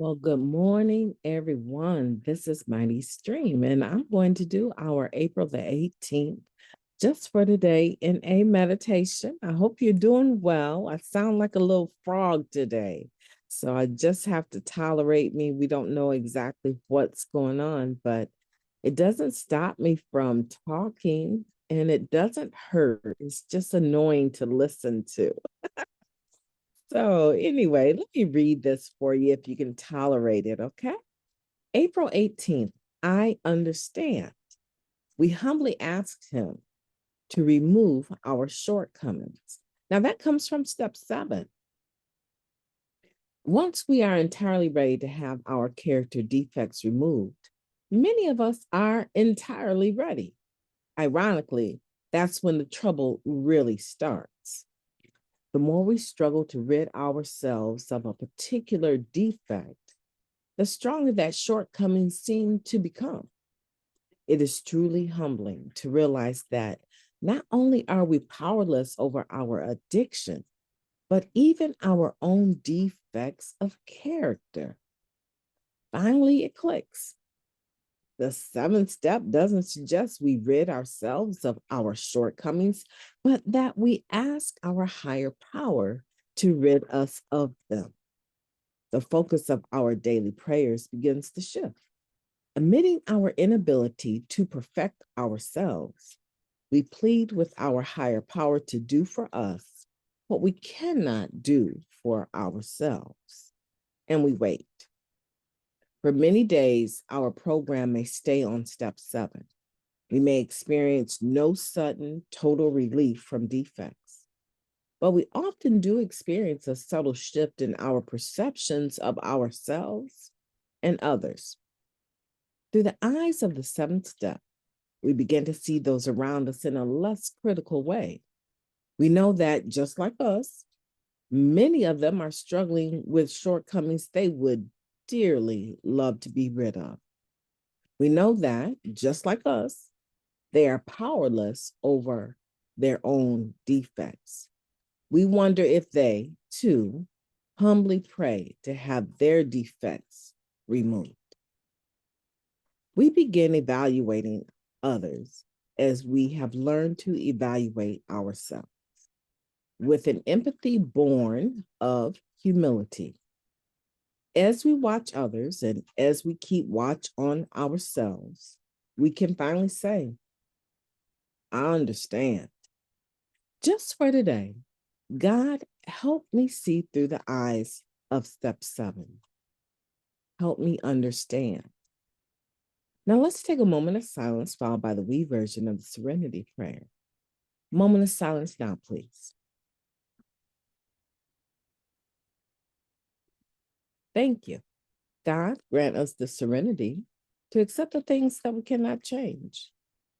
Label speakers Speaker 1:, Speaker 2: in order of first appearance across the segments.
Speaker 1: Well, good morning, everyone. This is Mighty Stream, and I'm going to do our April the 18th just for today in a meditation. I hope you're doing well. I sound like a little frog today, so I just have to tolerate me. We don't know exactly what's going on, but it doesn't stop me from talking and it doesn't hurt. It's just annoying to listen to. So, anyway, let me read this for you if you can tolerate it, okay? April 18th, I understand. We humbly asked him to remove our shortcomings. Now, that comes from step 7. Once we are entirely ready to have our character defects removed, many of us are entirely ready. Ironically, that's when the trouble really starts. The more we struggle to rid ourselves of a particular defect, the stronger that shortcoming seems to become. It is truly humbling to realize that not only are we powerless over our addiction, but even our own defects of character. Finally, it clicks. The 7th step doesn't suggest we rid ourselves of our shortcomings, but that we ask our higher power to rid us of them. The focus of our daily prayers begins to shift. Admitting our inability to perfect ourselves, we plead with our higher power to do for us what we cannot do for ourselves. And we wait. For many days, our program may stay on step 7. We may experience no sudden total relief from defects, but we often do experience a subtle shift in our perceptions of ourselves and others. Through the eyes of the 7th step, we begin to see those around us in a less critical way. We know that just like us, many of them are struggling with shortcomings they would dearly love to be rid of. We know that, just like us, they are powerless over their own defects. We wonder if they, too, humbly pray to have their defects removed. We begin evaluating others as we have learned to evaluate ourselves with an empathy born of humility. As we watch others and as we keep watch on ourselves, we can finally say, I understand. Just for today, God, help me see through the eyes of step 7. Help me understand. Now let's take a moment of silence followed by the we version of the Serenity Prayer. Moment of silence now, please. Thank you. God, grant us the serenity to accept the things that we cannot change,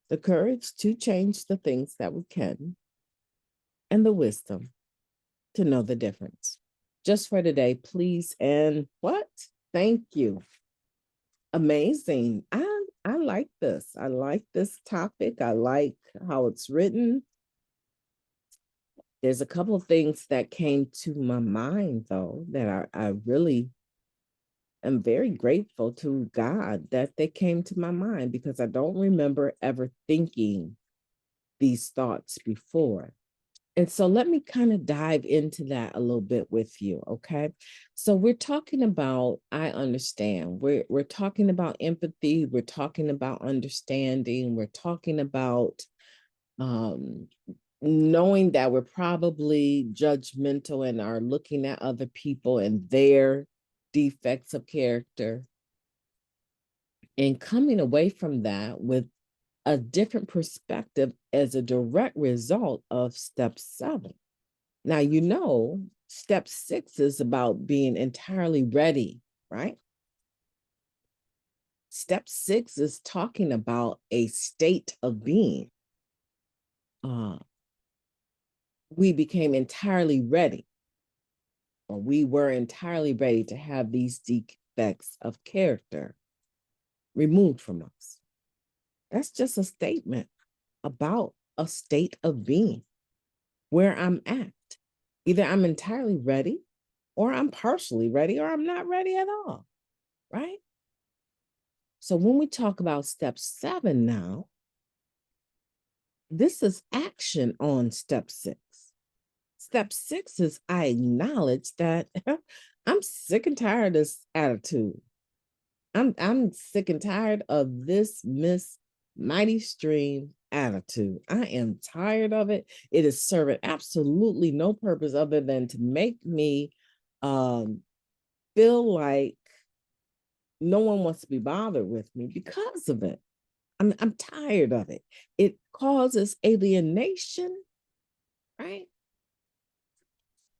Speaker 1: the courage to change the things that we can, and the wisdom to know the difference. Just for today, please, and what? Thank you. Amazing. I like this. I like this topic. I like how it's written. There's a couple of things that came to my mind, though, that I really am very grateful to God that they came to my mind because I don't remember ever thinking these thoughts before. And so let me kind of dive into that a little bit with you, okay? So we're talking about, I understand. We're talking about empathy. We're talking about understanding. We're talking about knowing that we're probably judgmental and are looking at other people and their defects of character and coming away from that with a different perspective as a direct result of step 7. Now, step 6 is about being entirely ready, right? Step 6 is talking about a state of being. We became entirely ready, or we were entirely ready to have these defects of character removed from us. That's just a statement about a state of being, where I'm at. Either I'm entirely ready, or I'm partially ready, or I'm not ready at all. right? So when we talk about step 7 now, this is action on step 6. Step 6 is I acknowledge that I'm sick and tired of this attitude. I'm sick and tired of this Miss Mighty Stream attitude. I am tired of it. It is serving absolutely no purpose other than to make me feel like no one wants to be bothered with me because of it. I'm tired of it. It causes alienation, right?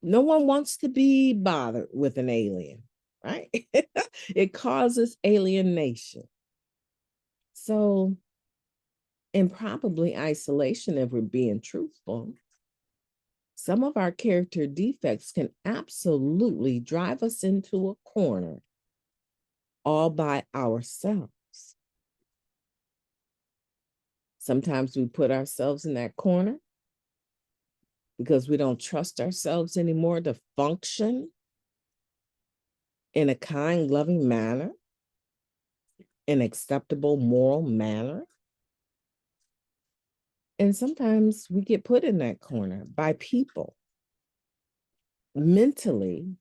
Speaker 1: No one wants to be bothered with an alien, right? It causes alienation. So, and probably isolation, if we're being truthful, some of our character defects can absolutely drive us into a corner all by ourselves. Sometimes we put ourselves in that corner because we don't trust ourselves anymore to function in a kind, loving manner, an acceptable moral manner. And sometimes we get put in that corner by people. Mentally,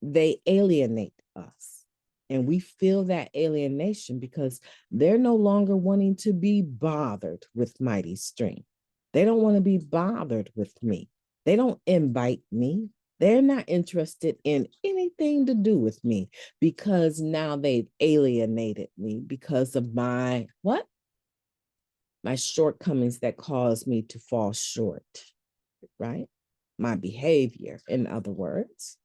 Speaker 1: they alienate us. And we feel that alienation because they're no longer wanting to be bothered with Mighty Stream. They don't want to be bothered with me. They don't invite me. They're not interested in anything to do with me because now they've alienated me because of my what? My shortcomings that cause me to fall short, right? My behavior, in other words.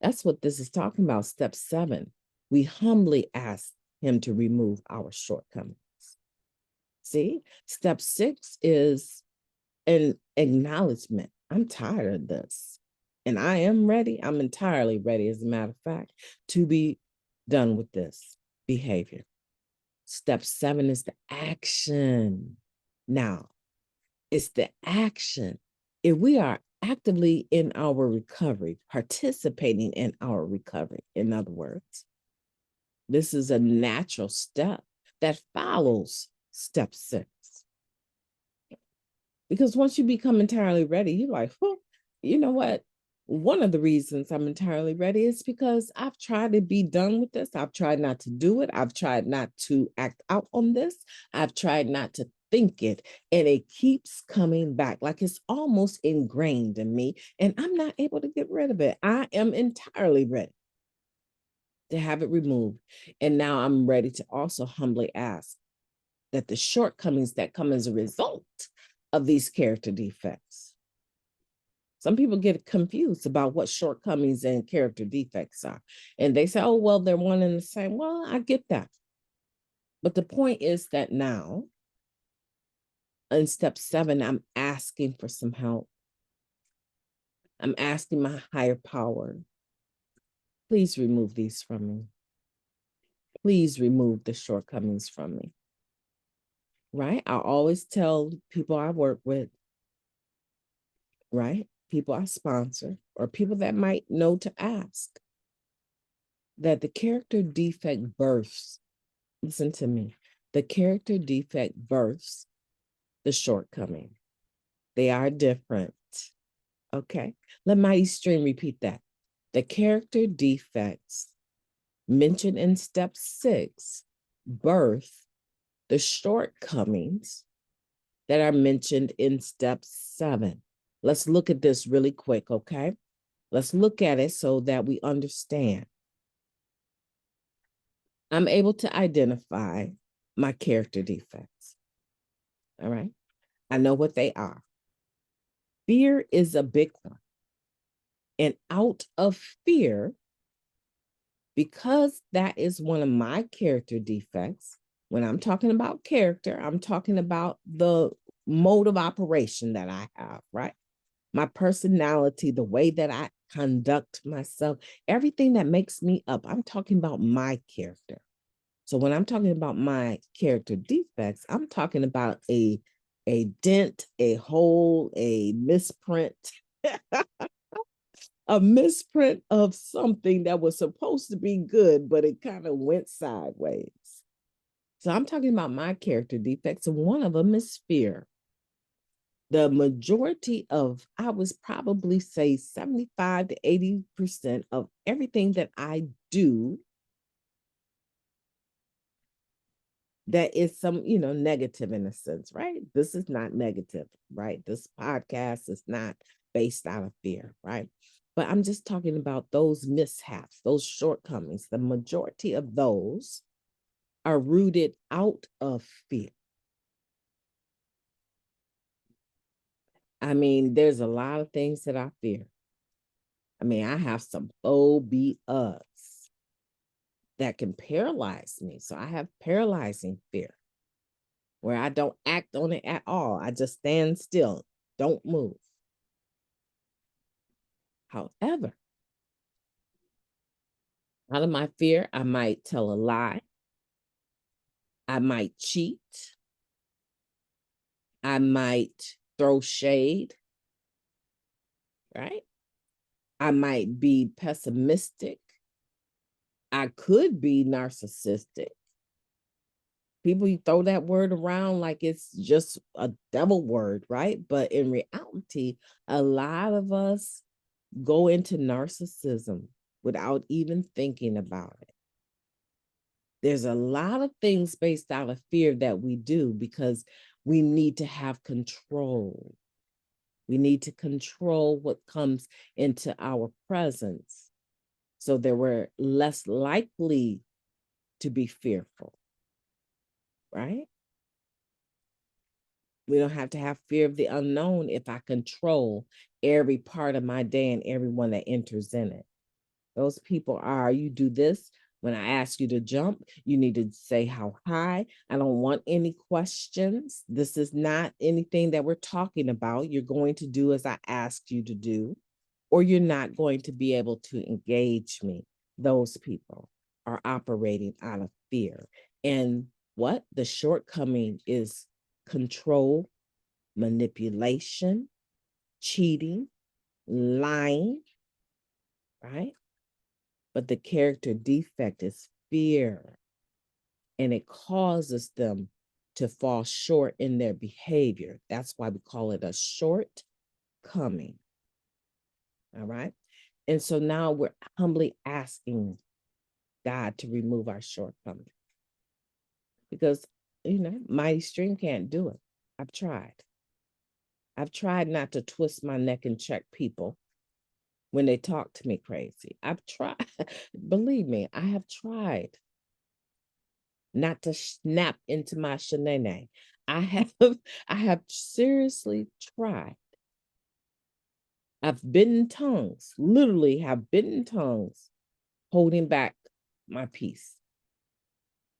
Speaker 1: That's what this is talking about. Step 7, we humbly ask him to remove our shortcomings. See, step 6 is an acknowledgement. I'm tired of this. And I am ready. I'm entirely ready, as a matter of fact, to be done with this behavior. Step 7 is the action. Now, it's the action. If we are actively in our recovery, participating in our recovery, in other words, this is a natural step that follows step 6. Because once you become entirely ready, you're like, oh, you know what? One of the reasons I'm entirely ready is because I've tried to be done with this. I've tried not to do it. I've tried not to act out on this. I've tried not to think it. And it keeps coming back like it's almost ingrained in me. And I'm not able to get rid of it. I am entirely ready to have it removed. And now I'm ready to also humbly ask that the shortcomings that come as a result of these character defects. Some people get confused about what shortcomings and character defects are. And they say, oh, well, they're one and the same. Well, I get that. But the point is that now, in step 7, I'm asking for some help. I'm asking my higher power, please remove these from me. Please remove the shortcomings from me. Right? I always tell people I work with, right? People I sponsor, or people that might know to ask, that the character defect births, listen to me, the character defect births the shortcoming. They are different. Okay. Let Mighty Stream repeat that. The character defects mentioned in step 6 birth the shortcomings that are mentioned in step 7. Let's look at this really quick, okay? Let's look at it so that we understand. I'm able to identify my character defects. All right. I know what they are. Fear is a big one. And out of fear, because that is one of my character defects, when I'm talking about character, I'm talking about the mode of operation that I have, right? My personality, the way that I conduct myself, everything that makes me up. I'm talking about my character. So when I'm talking about my character defects, I'm talking about a dent, a hole, a misprint, a misprint of something that was supposed to be good, but it kind of went sideways. So I'm talking about my character defects, and one of them is fear. The majority of, I would probably say 75 to 80% of everything that I do that is some, negative in a sense, right? This is not negative, right? This podcast is not based out of fear, right? But I'm just talking about those mishaps, those shortcomings. The majority of those are rooted out of fear. I mean, there's a lot of things that I fear. I mean, I have some phobias that can paralyze me. So I have paralyzing fear where I don't act on it at all. I just stand still, don't move. However, out of my fear, I might tell a lie. I might cheat. I might throw shade, right? I might be pessimistic. I could be narcissistic. People throw that word around like it's just a devil word, right? But in reality, a lot of us go into narcissism without even thinking about it. There's a lot of things based out of fear that we do because we need to have control. We need to control what comes into our presence so that we're less likely to be fearful, right? We don't have to have fear of the unknown if I control every part of my day and everyone that enters in it. Those people are, you do this. When I ask you to jump, you need to say how high. I don't want any questions. This is not anything that we're talking about. You're going to do as I ask you to do, or you're not going to be able to engage me. Those people are operating out of fear. And what the shortcoming is control, manipulation, cheating, lying, right? But the character defect is fear, and it causes them to fall short in their behavior. That's why we call it a shortcoming. All right. And so now we're humbly asking God to remove our shortcomings because, Mighty Stream can't do it. I've tried. I've tried not to twist my neck and check people when they talk to me crazy. I've tried. Believe me, I have tried not to snap into my shenane. I have I have seriously tried. I've bitten tongues, literally have bitten tongues, holding back my peace.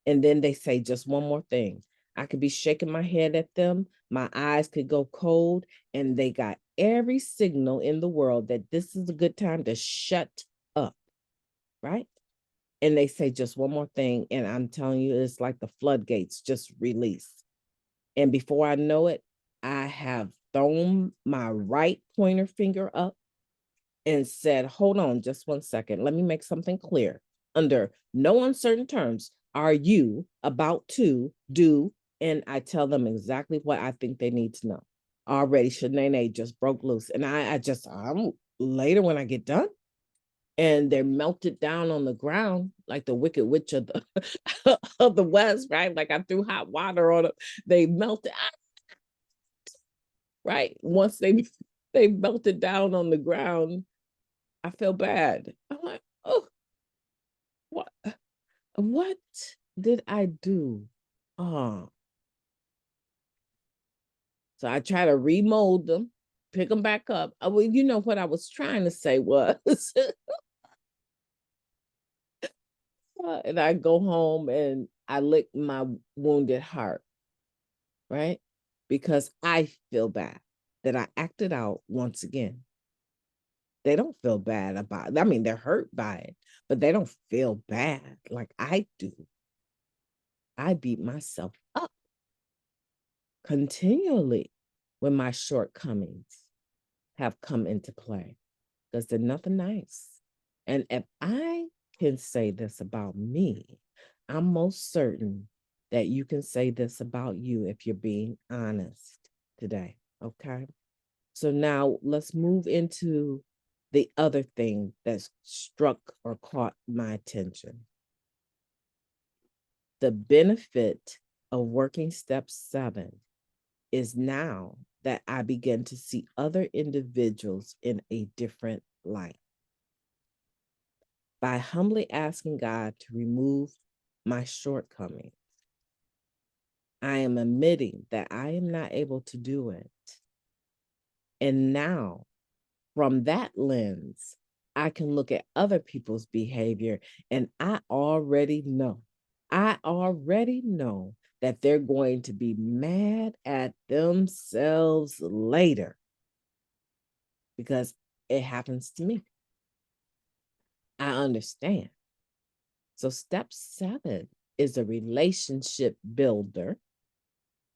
Speaker 1: And then they say just one more thing. I could be shaking my head at them, my eyes could go cold, and they got every signal in the world that this is a good time to shut up, right? And they say just one more thing, and I'm telling you, it's like the floodgates just release. And before I know it, I have thrown my right pointer finger up and said, hold on just 1 second. Let me make something clear. Under no uncertain terms, are you about to do? And I tell them exactly what I think they need to know. Already, Shanae just broke loose. And I'm later when I get done. And they're melted down on the ground like the Wicked Witch of the of the West, right? Like I threw hot water on them. They melted, right? Once they melted down on the ground, I feel bad. I'm like, oh, what did I do? Oh, so I try to remold them, pick them back up. Well, you know what I was trying to say was, and I go home and I lick my wounded heart, right? Because I feel bad that I acted out once again. They don't feel bad about it. I mean, they're hurt by it, but they don't feel bad like I do. I beat myself up continually when my shortcomings have come into play. because they're nothing nice. And if I can say this about me, I'm most certain that you can say this about you if you're being honest today. Okay. So now let's move into the other thing that struck or caught my attention. The benefit of working step 7 is now that I begin to see other individuals in a different light. By humbly asking God to remove my shortcomings, I am admitting that I am not able to do it. And now, from that lens, I can look at other people's behavior and I already know that they're going to be mad at themselves later because it happens to me. I understand. So step 7 is a relationship builder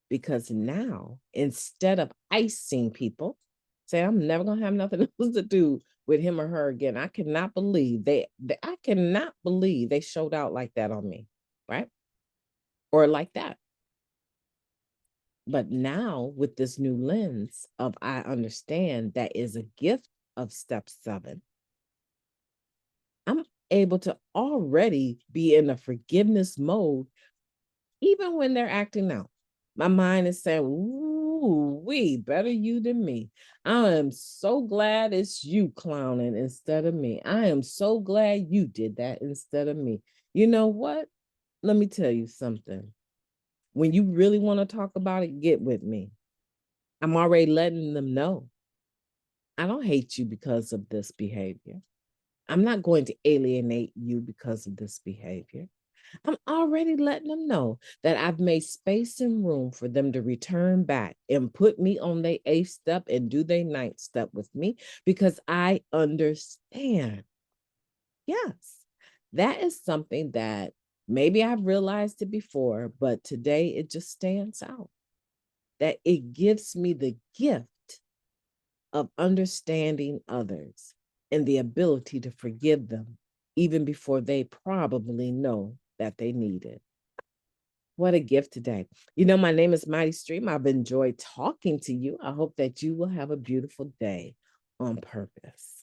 Speaker 1: because now instead of icing people, say I'm never gonna have nothing else to do with him or her again. I cannot believe I cannot believe they showed out like that on me, right? Or like that. But now with this new lens of I understand that is a gift of step 7, I'm able to already be in a forgiveness mode even when they're acting out. My mind is saying, ooh, we better you than me. I am so glad it's you clowning instead of me. I am so glad you did that instead of me. You know what? Let me tell you something. When you really want to talk about it, get with me. I'm already letting them know. I don't hate you because of this behavior. I'm not going to alienate you because of this behavior. I'm already letting them know that I've made space and room for them to return back and put me on their 8th step and do their 9th step with me because I understand. Yes, that is something that maybe I've realized it before, but today it just stands out that it gives me the gift of understanding others and the ability to forgive them even before they probably know that they need it. What a gift today. You know, my name is Mighty Stream. I've enjoyed talking to you. I hope that you will have a beautiful day on purpose.